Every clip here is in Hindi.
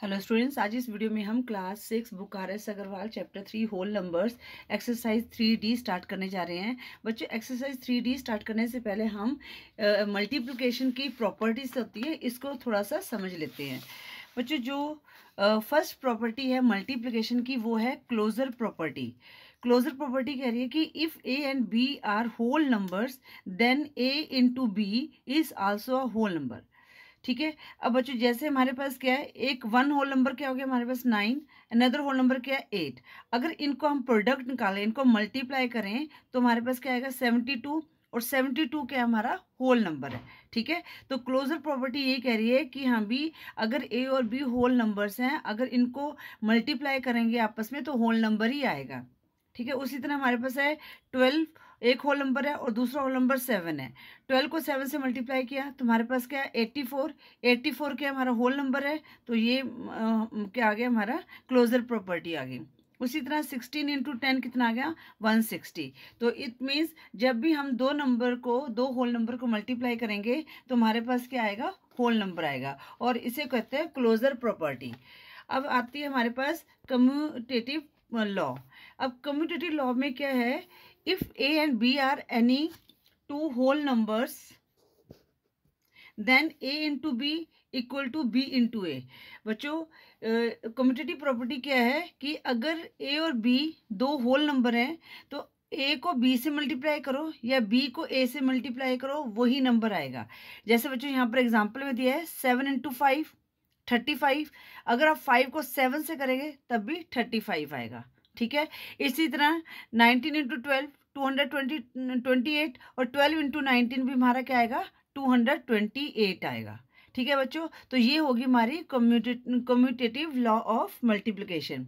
हेलो स्टूडेंट्स, आज इस वीडियो में हम class 6 book RS Agrawal chapter 3 whole numbers exercise 3D start करने जा रहे हैं। बच्चों, एक्सरसाइज 3D स्टार्ट करने से पहले हम मल्टीप्लिकेशन की प्रॉपर्टीज होती है, इसको थोड़ा सा समझ लेते हैं। बच्चों, जो फर्स्ट प्रॉपर्टी है मल्टीप्लिकेशन की वो है क्लोजर प्रॉपर्टी। क्लोजर प्रॉपर्टी कह रही है कि if A and B are whole numbers then A into B is also a whole number. ठीक है। अब बच्चों, जैसे हमारे पास क्या है, एक वन होल नंबर क्या हो गया हमारे पास 9, अनदर होल नंबर क्या है 8। अगर इनको हम प्रोडक्ट निकालें, इनको मल्टीप्लाई करें तो हमारे पास क्या आएगा 72, और 72 क्या हमारा होल नंबर है। ठीक है। तो क्लोजर प्रॉपर्टी ये कह रही है कि हाँ भी अगर A और B होल नंबर्स हैं, अगर इनको मल्टीप्लाई करेंगे आपस में तो होल नंबर ही आएगा। ठीक है। उसी तरह हमारे पास है 12, एक होल नंबर है और दूसरा होल नंबर 7 है। 12 को 7 से मल्टीप्लाई किया तो हमारे पास क्या है 84। 84 क्या हमारा होल नंबर है, तो ये क्या आ गया हमारा क्लोजर प्रॉपर्टी आ गई। उसी तरह 16 इंटू 10 कितना आ गया 160। तो इट मीन्स जब भी हम दो होल नंबर को मल्टीप्लाई करेंगे तो हमारे पास क्या आएगा, होल नंबर आएगा, और इसे कहते हैं क्लोजर प्रॉपर्टी। अब आती है हमारे पास कम्यूटेटिव लॉ। अब कम्यूटेटिव लॉ में क्या है, if A and B are any two whole numbers then A into B equal to B into A। बच्चों, कम्यूटेटिव प्रॉपर्टी क्या है कि अगर A और B दो होल नंबर हैं तो A को B से मल्टीप्लाई करो या B को A से मल्टीप्लाई करो, वही नंबर आएगा। जैसे बच्चों यहाँ पर एग्जांपल में दिया है 7 इंटू 5 35। अगर आप 5 को 7 से करेंगे तब भी 35 आएगा। ठीक है। इसी तरह 19 इंटू 12 228, और 12 इंटू 19 भी हमारा क्या आएगा 228 आएगा। ठीक है बच्चों, तो ये होगी हमारी कम्यूटेटिव लॉ ऑफ मल्टीप्लिकेशन।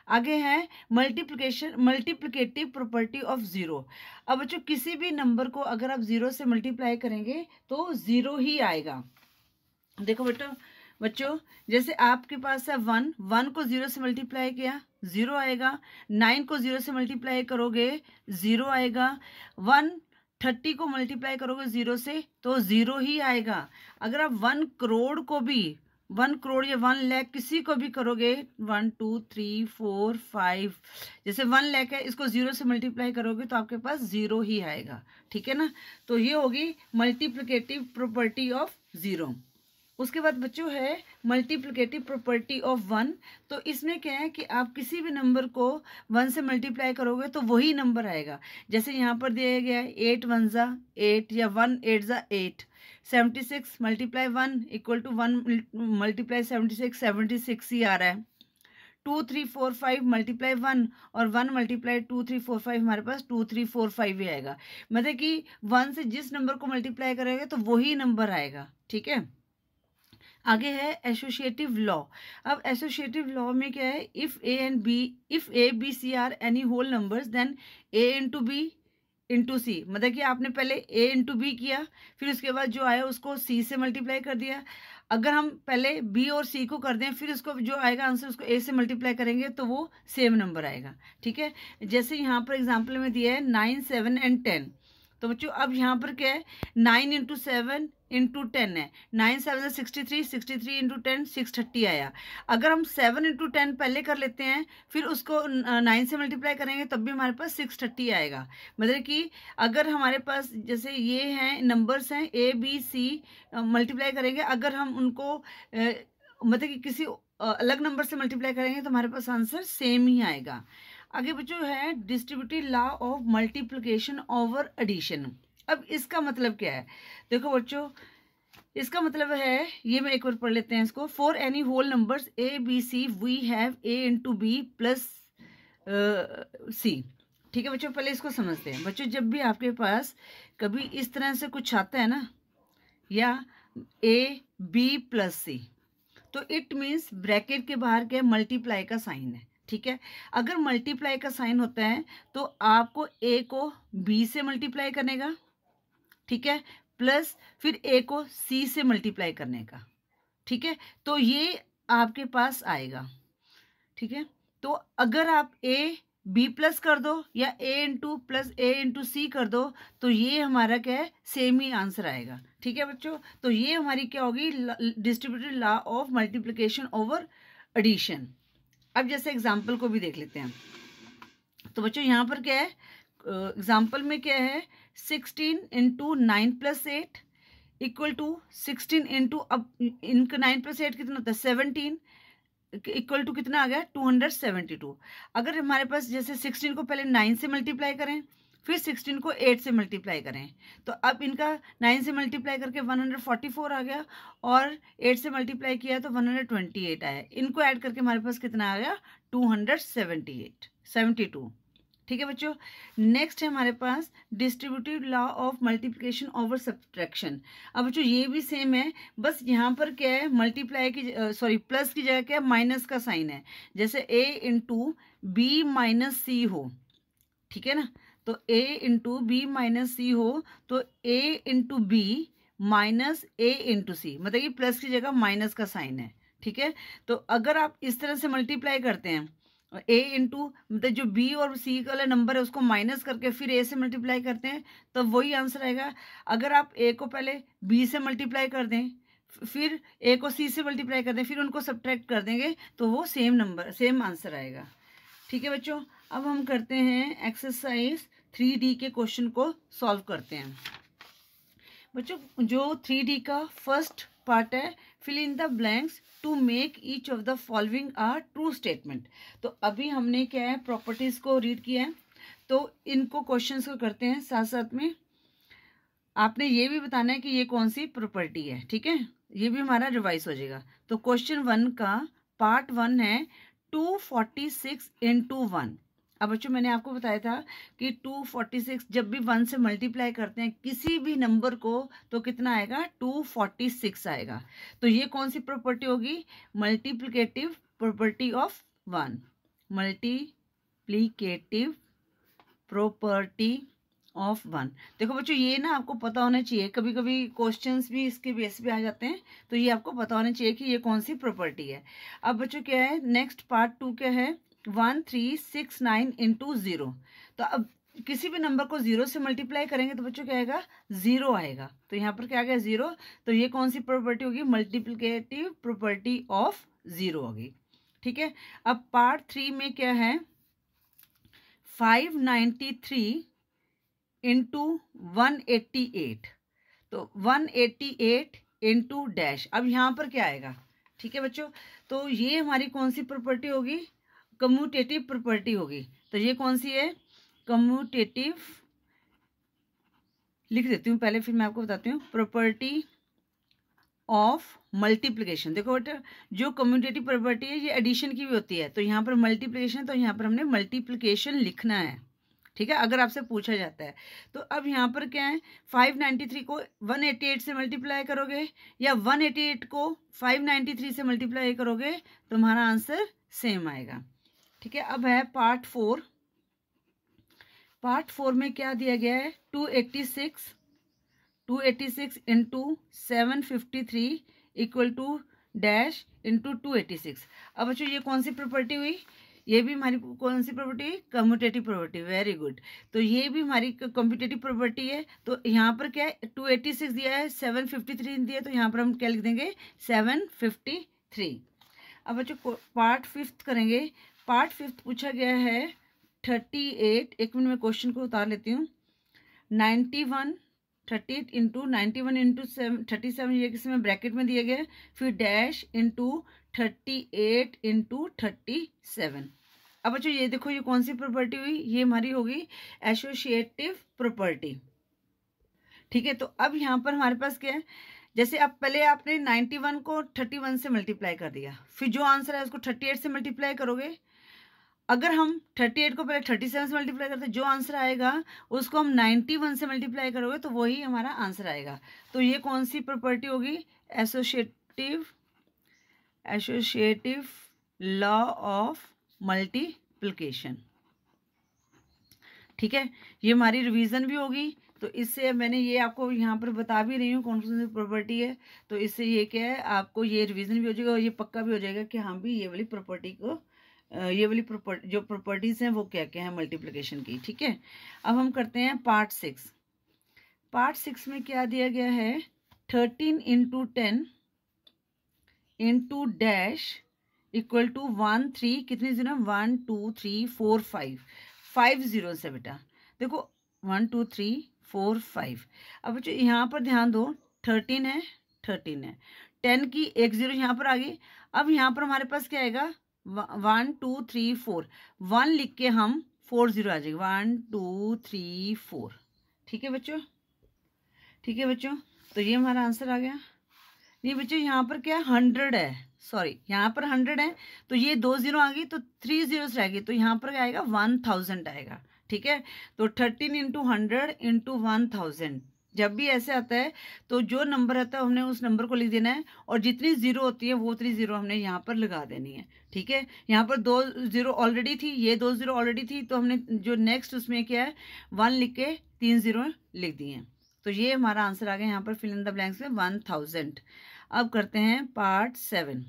आगे है मल्टीप्लिकेटिव प्रॉपर्टी ऑफ जीरो। अब बच्चों, किसी भी नंबर को अगर आप जीरो से मल्टीप्लाई करेंगे तो जीरो ही आएगा। देखो बच्चों, जैसे आपके पास है 1 को 0 से मल्टीप्लाई किया 0 आएगा। 9 को 0 से मल्टीप्लाई करोगे 0 आएगा। 130 को मल्टीप्लाई करोगे 0 से तो 0 ही आएगा। अगर आप 1 करोड़ को भी 1 करोड़ या 1 लाख किसी को भी करोगे 1 2 3 4 5, जैसे 1 लाख है, इसको 0 से मल्टीप्लाई करोगे तो आपके पास 0 ही आएगा। ठीक है ना। तो ये होगी मल्टीप्लिकेटिव प्रॉपर्टी ऑफ जीरो। उसके बाद बच्चों है मल्टीप्लिकेटिव प्रॉपर्टी ऑफ 1। तो इसमें क्या है कि आप किसी भी नंबर को 1 से मल्टीप्लाई करोगे तो वही नंबर आएगा। जैसे यहाँ पर दिया गया है 8 1 ज़ा 8 या 1 8 ज़ा 8। 76 मल्टीप्लाई 1 इक्वल टू 1 मल्टीप्लाई 76, 76 ही आ रहा है। 2 3 4 5 मल्टीप्लाई 1 और 1 मल्टीप्लाई 2 3 4 5 हमारे पास 2 3 4 5 ही आएगा। मतलब कि 1 से जिस नंबर को मल्टीप्लाई करेंगे तो वही नंबर आएगा। ठीक है। आगे है एसोसिएटिव लॉ। अब एसोसिएटिव लॉ में क्या है, if A B C are any whole numbers then A into B into C. मतलब कि आपने पहले A इंटू बी किया, फिर उसके बाद जो आया उसको C से मल्टीप्लाई कर दिया। अगर हम पहले B और C को कर दें, फिर उसको जो आएगा आंसर उसको A से मल्टीप्लाई करेंगे तो वो सेम नंबर आएगा। ठीक है। जैसे यहाँ पर एग्जाम्पल में दिया है 9 7 एंड 10। तो बच्चों, अब यहाँ पर क्या है 9 इंटू 7 इंटू 10 है। 9 7 63, 63 इंटू 10 630 आया। अगर हम 7 इंटू 10 पहले कर लेते हैं, फिर उसको 9 से मल्टीप्लाई करेंगे तब भी हमारे पास 630 आएगा। मतलब कि अगर हमारे पास जैसे ये हैं नंबर्स हैं ABC, मल्टीप्लाई करेंगे, अगर हम उनको मतलब कि किसी अलग नंबर से मल्टीप्लाई करेंगे तो हमारे पास आंसर सेम ही आएगा। आगे बच्चों है distributive law of multiplication over addition. अब इसका मतलब क्या है, देखो बच्चों, इसका मतलब है, ये मैं एक बार पढ़ लेते हैं इसको। For any whole numbers ABC we have A into B plus C। ठीक है बच्चों, पहले इसको समझते हैं। बच्चों, जब भी आपके पास कभी इस तरह से कुछ आता है ना, या AB प्लस C, तो इट मीन्स ब्रैकेट के बाहर क्या मल्टीप्लाई का साइन है। ठीक है। अगर मल्टीप्लाई का साइन होता है तो आपको A को B से मल्टीप्लाई करने का, ठीक है, प्लस फिर A को C से मल्टीप्लाई करने का। ठीक है। तो ये आपके पास आएगा। ठीक है। तो अगर आप A बी प्लस कर दो या ए इंटू प्लस ए इंटू सी कर दो, तो ये हमारा क्या है, सेम ही आंसर आएगा। ठीक है बच्चों, तो ये हमारी क्या होगी, distributive law of multiplication over addition. अब जैसे एग्जाम्पल को भी देख लेते हैं। तो बच्चों यहाँ पर क्या है, एग्जाम्पल में क्या है, 16 into 9 plus 8 equal to 16 into, अब इनका 9 प्लस 8 कितना होता है 17, इक्वल टू कितना आ गया 272। अगर हमारे पास जैसे 16 को पहले 9 से मल्टीप्लाई करें, फिर 16 को 8 से मल्टीप्लाई करें, तो अब इनका 9 से मल्टीप्लाई करके 144 आ गया और 8 से मल्टीप्लाई किया तो 128 आया। इनको ऐड करके हमारे पास कितना आ गया 272। ठीक है बच्चों, नेक्स्ट है हमारे पास distributive law of multiplication over subtraction. अब बच्चों ये भी सेम है, बस यहाँ पर क्या है, मल्टीप्लाई की प्लस की जगह क्या है, माइनस का साइन है। जैसे a into B minus C हो, ठीक है ना, तो a into B minus C हो तो a into B minus a into C, मतलब कि प्लस की जगह माइनस का साइन है। ठीक है, तो अगर आप इस तरह से मल्टीप्लाई करते हैं, a इंटू मतलब जो b और c वाला नंबर है उसको माइनस करके फिर a से मल्टीप्लाई करते हैं, तो वही आंसर आएगा। अगर आप a को पहले b से मल्टीप्लाई कर दें, फिर a को c से मल्टीप्लाई कर दें, फिर उनको सब्ट्रैक्ट कर देंगे, तो वो सेम आंसर आएगा। ठीक है बच्चों, अब हम करते हैं एक्सरसाइज 3D के क्वेश्चन को सॉल्व करते हैं। बच्चों जो 3D का फर्स्ट पार्ट है, fill in the blanks to make each of the following a true statement. तो अभी हमने क्या है, प्रॉपर्टीज को रीड किया है, तो इनको क्वेश्चंस को करते हैं। साथ साथ में आपने ये भी बताना है कि ये कौन सी प्रॉपर्टी है। ठीक है, ये भी हमारा रिवाइज हो जाएगा। तो क्वेश्चन 1 का पार्ट 1 है 246 इंटू 1। अब बच्चों मैंने आपको बताया था कि 246 जब भी 1 से मल्टीप्लाई करते हैं किसी भी नंबर को, तो कितना आएगा 246 आएगा। तो ये कौन सी प्रॉपर्टी होगी, multiplicative property of 1, multiplicative property of 1। देखो बच्चों ये ना आपको पता होना चाहिए, कभी कभी क्वेश्चंस भी इसके बेस पे आ जाते हैं, तो ये आपको पता होना चाहिए कि ये कौन सी प्रॉपर्टी है। अब बच्चों क्या है, नेक्स्ट पार्ट 2 क्या है, 1369 इंटू 0। तो अब किसी भी नंबर को 0 से मल्टीप्लाई करेंगे तो बच्चों क्या आएगा, 0 आएगा। तो यहाँ पर क्या आ गया 0, तो ये कौन सी प्रॉपर्टी होगी, मल्टीप्लिकेटिव प्रॉपर्टी ऑफ 0 होगी। ठीक है, अब पार्ट 3 में क्या है, 593 इंटू 188। तो 188 इंटू डैश, अब यहाँ पर क्या आएगा। ठीक है बच्चों, तो ये हमारी कौन सी प्रॉपर्टी होगी, कम्यूटेटिव प्रॉपर्टी होगी। तो ये कौन सी है, कम्यूटेटिव, लिख देती हूँ पहले फिर मैं आपको बताती हूँ, प्रॉपर्टी ऑफ मल्टीप्लिकेशन। देखो बेटा जो कम्यूटेटिव प्रॉपर्टी है ये एडिशन की भी होती है, तो यहाँ पर मल्टीप्लिकेशन, तो यहाँ पर हमने मल्टीप्लिकेशन लिखना है। ठीक है, अगर आपसे पूछा जाता है। तो अब यहाँ पर क्या है, 593 को 188 से मल्टीप्लाई करोगे या 188 को 593 से मल्टीप्लाई करोगे, तो हमारा आंसर सेम आएगा। ठीक है, अब है पार्ट 4। पार्ट 4 में क्या दिया गया है, 286 into 753 equal to dash into 286। अब बच्चों ये कौन सी प्रॉपर्टी हुई, ये भी हमारी कौन सी property, commutative property. Very good, तो ये भी हमारी कम्यूटेटिव प्रॉपर्टी है। तो यहाँ पर क्या है, 286 दिया है, 753 दिया है, तो यहाँ पर हम क्या लिख देंगे 753। अब बच्चों पार्ट 5 करेंगे। पार्ट 5 पूछा गया है 38, एक मिनट में क्वेश्चन को उतार लेती हूँ, 91 38 इंटू 91 इंटू 37, ये किसी में ब्रैकेट में दिया गया है, फिर डैश इंटू 38 इंटू 37। अब बच्चों ये देखो ये कौन सी प्रॉपर्टी हुई, ये हमारी होगी एसोसिएटिव प्रॉपर्टी। ठीक है, तो अब यहाँ पर हमारे पास क्या है, जैसे अब पहले आपने 91 को 31 से मल्टीप्लाई कर दिया, फिर जो आंसर है उसको 38 से मल्टीप्लाई करोगे। अगर हम 38 को पहले 37 से मल्टीप्लाई करते, जो आंसर आएगा उसको हम 91 से मल्टीप्लाई करोगे, तो वही हमारा आंसर आएगा। तो ये कौन सी प्रॉपर्टी होगी, एसोसिएटिव लॉ ऑफ मल्टीप्लिकेशन। ठीक है, ये हमारी रिवीजन भी होगी। तो इससे मैंने ये आपको यहाँ पर बता भी रही हूँ कौन सी प्रॉपर्टी है, तो इससे ये क्या है, आपको ये रिवीजन भी हो जाएगा और ये पक्का भी हो जाएगा कि हाँ भी ये वाली प्रॉपर्टी को ये वाली जो प्रॉपर्टीज़ हैं वो क्या क्या है मल्टीप्लिकेशन की। ठीक है, अब हम करते हैं पार्ट 6। पार्ट 6 में क्या दिया गया है, 13 into 10 into dash equal to 1 3, कितने जीरो, 1 2 3 4 5 जीरो से बेटा। देखो 1 2 3 4 5। अब बच्चों यहाँ पर ध्यान दो, 13 है 13 है, 10 की एक जीरो यहाँ पर आ गई। अब यहाँ पर हमारे पास क्या आएगा, 1 2 3 4, 1 लिख के हम 4 जीरो आ जाएगी, 1 2 3 4। ठीक है बच्चों, ठीक है बच्चों, तो ये हमारा आंसर आ गया। नहीं बच्चों यहाँ पर क्या 100 है, सॉरी यहाँ पर 100 है, तो ये 2 जीरो आ गई तो 3 जीरोस रह गई, तो यहाँ पर क्या आएगा 1000 आएगा। ठीक है, तो 13 इंटू 100 इंटू 1000, जब भी ऐसे आता है तो जो नंबर आता है हमने उस नंबर को लिख देना है, और जितनी जीरो होती है वो उतनी जीरो हमने यहाँ पर लगा देनी है। ठीक है, यहाँ पर 2 जीरो ऑलरेडी थी, ये 2 जीरो ऑलरेडी थी, तो हमने जो नेक्स्ट उसमें क्या है 1 लिख के 3 जीरो लिख दिए हैं। तो ये हमारा आंसर आ गया यहाँ पर फिल इन द ब्लैंक्स में 1000। अब करते हैं पार्ट 7।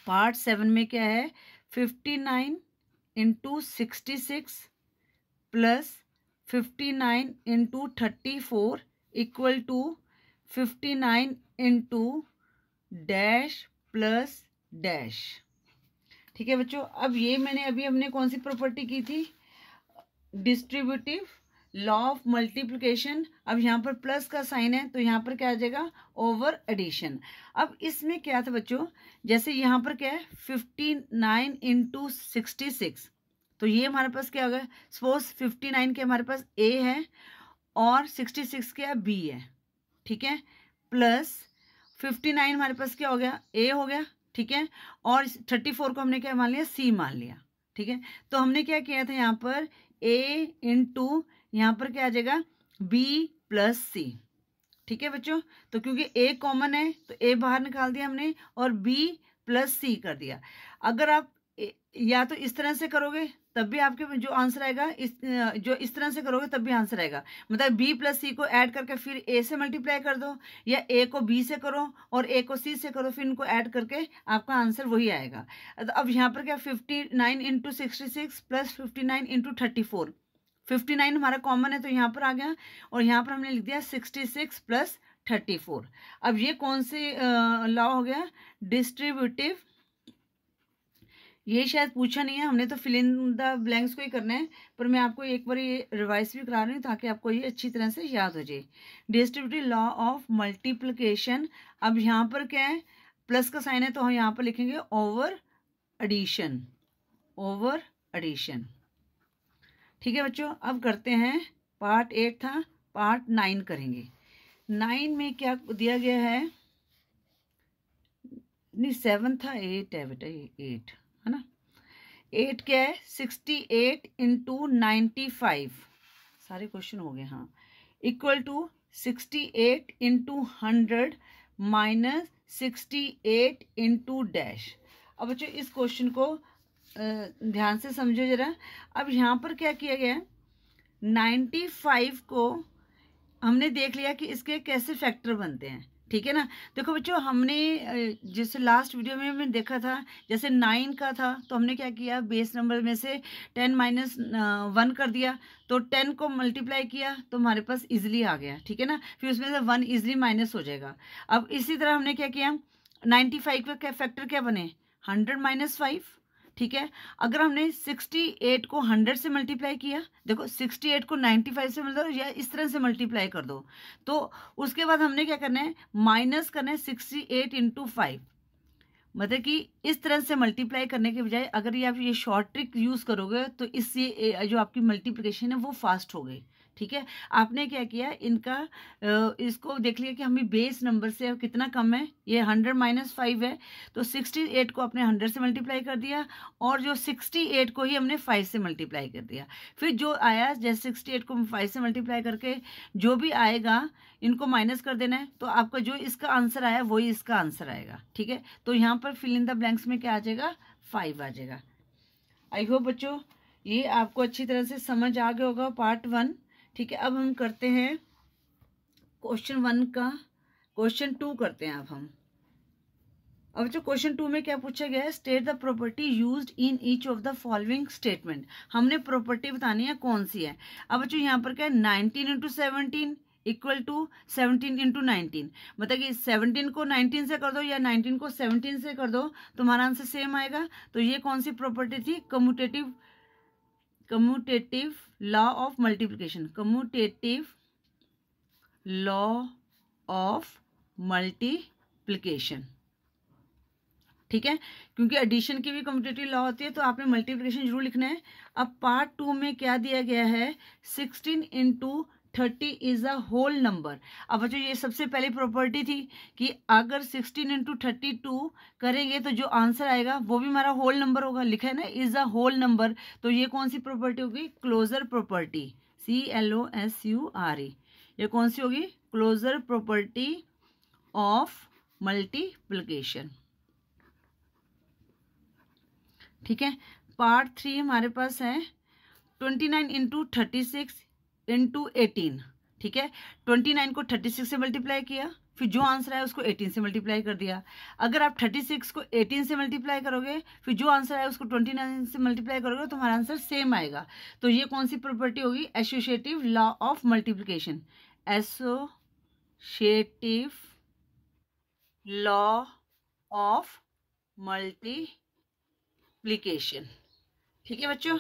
पार्ट 7 में क्या है, 59 into 66 plus 59 into 34 equal to 59 into dash plus dash. ठीक है बच्चों, अब ये मैंने अभी हमने कौन सी प्रॉपर्टी की थी, डिस्ट्रीब्यूटिव लॉ ऑफ मल्टीप्लिकेशन। अब यहाँ पर प्लस का साइन है तो यहाँ पर क्या आ जाएगा, ओवर एडिशन। अब इसमें क्या था बच्चों, जैसे यहाँ पर क्या है 59 इंटू 66, तो ये हमारे पास क्या होगा, सपोज 59 के हमारे पास ए है और 66 क्या बी है। ठीक है, प्लस 59 हमारे पास क्या हो गया, ए हो गया। ठीक है, और 34 को हमने क्या मान लिया, सी मान लिया। ठीक है, तो हमने क्या किया था यहाँ पर ए इंटू यहाँ पर क्या आ जाएगा बी प्लस सी। ठीक है बच्चों, तो क्योंकि ए कॉमन है तो ए बाहर निकाल दिया हमने और बी प्लस सी कर दिया। अगर आप या तो इस तरह से करोगे तब भी आपके जो आंसर आएगा, जो इस तरह से करोगे तब भी आंसर आएगा, मतलब बी प्लस सी को ऐड करके फिर ए से मल्टीप्लाई कर दो, या ए को बी से करो और ए को सी से करो, फिर इनको ऐड करके आपका आंसर वही आएगा। तो अब यहाँ पर क्या 59 इंटू 66 प्लस 59 इंटू 34, 59 हमारा कॉमन है तो यहाँ पर आ गया, और यहाँ पर हमने लिख दिया 66 प्लस 34। अब ये कौन से लॉ हो गया, डिस्ट्रीब्यूटिव। ये शायद पूछा नहीं है हमने, तो फिल इन द ब्लैंक्स को ही करना है, पर मैं आपको एक बार ये रिवाइज भी करा रही हूँ ताकि आपको ये अच्छी तरह से याद हो जाए। Distributive law of multiplication. अब यहाँ पर क्या है, प्लस का साइन है तो हम यहाँ पर लिखेंगे ओवर एडिशन, ओवर एडिशन। ठीक है बच्चों, अब करते हैं पार्ट 8 था, पार्ट 9 करेंगे। 9 में क्या दिया गया है, नहीं 7 था, 8 है बेटा, 8 है ना। 8 क्या है, 68 इंटू 95, सारे क्वेश्चन हो गए हाँ, equal to 68 into 100 minus 68 into dash. अब बच्चों इस क्वेश्चन को ध्यान से समझो जरा। अब यहाँ पर क्या किया गया है, 95 को हमने देख लिया कि इसके कैसे फैक्टर बनते हैं। ठीक है ना, देखो बच्चों हमने जैसे लास्ट वीडियो में हमने देखा था, जैसे 9 का था तो हमने क्या किया, बेस नंबर में से 10 माइनस 1 कर दिया, तो 10 को मल्टीप्लाई किया तो हमारे पास इजीली आ गया। ठीक है ना, फिर उसमें से 1 इजीली माइनस हो जाएगा। अब इसी तरह हमने क्या किया, 95 का क्या फैक्टर क्या बने, 100 माइनस 5। ठीक है, अगर हमने 68 को 100 से मल्टीप्लाई किया, देखो 68 को 95 से मतलब या इस तरह से मल्टीप्लाई कर दो, तो उसके बाद हमने क्या करना है, माइनस करना है 68 इंटू 5, मतलब कि इस तरह से मल्टीप्लाई करने के बजाय अगर ये आप ये शॉर्ट ट्रिक यूज़ करोगे तो इससे जो आपकी मल्टीप्लिकेशन है वो फास्ट हो गई। ठीक है, आपने क्या किया, इनका इसको देख लिया कि हमें बेस नंबर से अब कितना कम है, ये 100 माइनस 5 है, तो 68 को अपने 100 से मल्टीप्लाई कर दिया, और जो 68 को ही हमने 5 से मल्टीप्लाई कर दिया। फिर जो आया, जैसे 68 को 5 से मल्टीप्लाई करके जो भी आएगा इनको माइनस कर देना है, तो आपका जो इसका आंसर आया वही इसका आंसर आएगा। ठीक है, तो यहाँ पर फिल इन द ब्लैंक्स में क्या आ जाएगा, 5 आ जाएगा। आई होप बच्चों ये आपको अच्छी तरह से समझ आ गया होगा पार्ट 1। ठीक है, अब हम करते हैं क्वेश्चन 1 का, क्वेश्चन 2 करते हैं अब हम। अब जो क्वेश्चन 2 में क्या पूछा गया है, state the property used in each of the following statement. हमने प्रॉपर्टी बतानी है कौन सी है। अब जो यहाँ पर क्या है, 19 इंटू 17 इक्वल टू 17 इंटू 19, मतलब कि 17 को 19 से कर दो या 19 को 17 से कर दो, तुम्हारा आंसर सेम आएगा। तो ये कौन सी प्रॉपर्टी थी, commutative law of multiplication, commutative law of multiplication. ठीक है, क्योंकि एडिशन की भी कम्यूटेटिव लॉ होती है, तो आपने मल्टीप्लिकेशन जरूर लिखना है। अब पार्ट 2 में क्या दिया गया है, 16 into 30 is a whole number. अब बच्चों ये सबसे पहली प्रॉपर्टी थी कि अगर 16 इंटू 32 करेंगे तो जो आंसर आएगा वो भी हमारा होल नंबर होगा, लिखा है ना इज अ होल नंबर। तो ये कौन सी प्रॉपर्टी होगी, क्लोजर प्रॉपर्टी, CLOSURE। ये कौन सी होगी, क्लोजर प्रॉपर्टी ऑफ मल्टीप्लिकेशन। ठीक है, पार्ट 3 हमारे पास है 29 इंटू 36 इंटू 18। ठीक है, 29 को 36 से मल्टीप्लाई किया, फिर जो आंसर आया उसको 18 से मल्टीप्लाई कर दिया। अगर आप 36 को 18 से मल्टीप्लाई करोगे, फिर जो आंसर आया उसको 29 से मल्टीप्लाई करोगे, तो तुम्हारा आंसर सेम आएगा। तो ये कौन सी प्रॉपर्टी होगी, associative law of multiplication, associative law of multiplication. ठीक है बच्चों,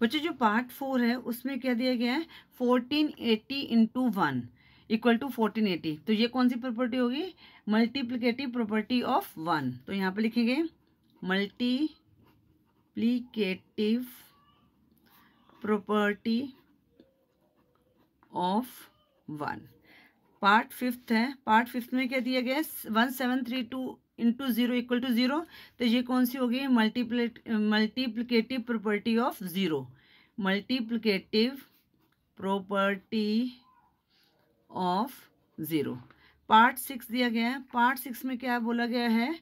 जो पार्ट 4 है उसमें क्या दिया गया है, 1480 इंटू 1 इक्वल टू 1480। तो ये कौन सी प्रॉपर्टी होगी, मल्टीप्लिकेटिव प्रॉपर्टी ऑफ 1। तो यहाँ पे लिखेंगे मल्टीप्लिकेटिव प्रॉपर्टी ऑफ 1। पार्ट 5 है, पार्ट 5 में क्या दिया गया है, 1732 इंटू 0 इक्वल टू 0। तो ये कौन सी होगी, multiplicative property of 0, multiplicative property of 0। Part 6 दिया गया है, पार्ट 6 में क्या बोला गया है,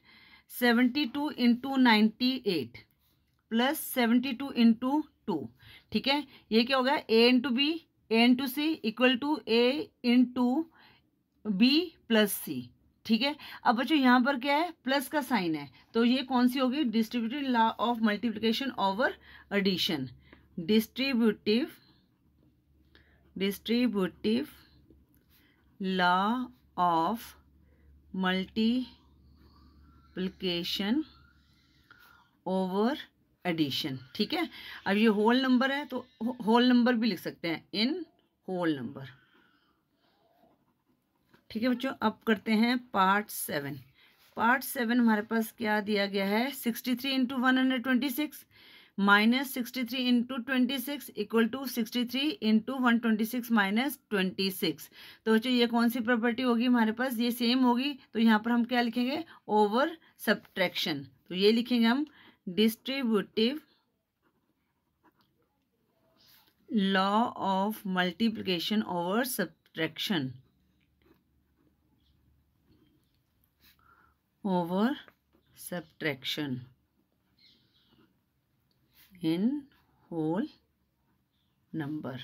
72 इंटू 98 प्लस 72 इंटू 2। ठीक है, ये क्या होगा, A into B, A into C equal to A into B plus C. ठीक है, अब बच्चों यहाँ पर क्या है, प्लस का साइन है, तो ये कौन सी होगी, distributive law of multiplication over addition, distributive law of multiplication over addition. ठीक है, अब ये होल नंबर है तो होल नंबर भी लिख सकते हैं, इन होल नंबर। ठीक है बच्चों, अब करते हैं पार्ट 7। पार्ट 7 हमारे पास क्या दिया गया है, 63 into 126 minus 63 into 26 equal to 63 into 126 minus 26। तो बच्चों ये कौन सी प्रॉपर्टी होगी हमारे पास, ये सेम होगी। तो यहाँ पर हम क्या लिखेंगे, ओवर सब्ट्रैक्शन। तो ये लिखेंगे हम distributive law of multiplication over subtraction, over subtraction in whole number.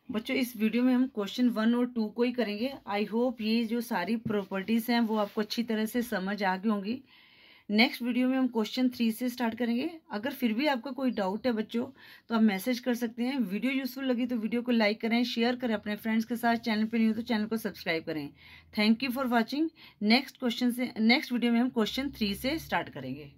बच्चों इस वीडियो में हम क्वेश्चन 1 और 2 को ही करेंगे। आई होप ये जो सारी प्रॉपर्टीज हैं वो आपको अच्छी तरह से समझ आ गई होंगी। नेक्स्ट वीडियो में हम क्वेश्चन 3 से स्टार्ट करेंगे। अगर फिर भी आपका कोई डाउट है बच्चों तो आप मैसेज कर सकते हैं। वीडियो यूजफुल लगी तो वीडियो को लाइक करें, शेयर करें अपने फ्रेंड्स के साथ। चैनल पे नहीं हो तो चैनल को सब्सक्राइब करें। Thank you for watching. Next video में हम क्वेश्चन 3 से स्टार्ट करेंगे।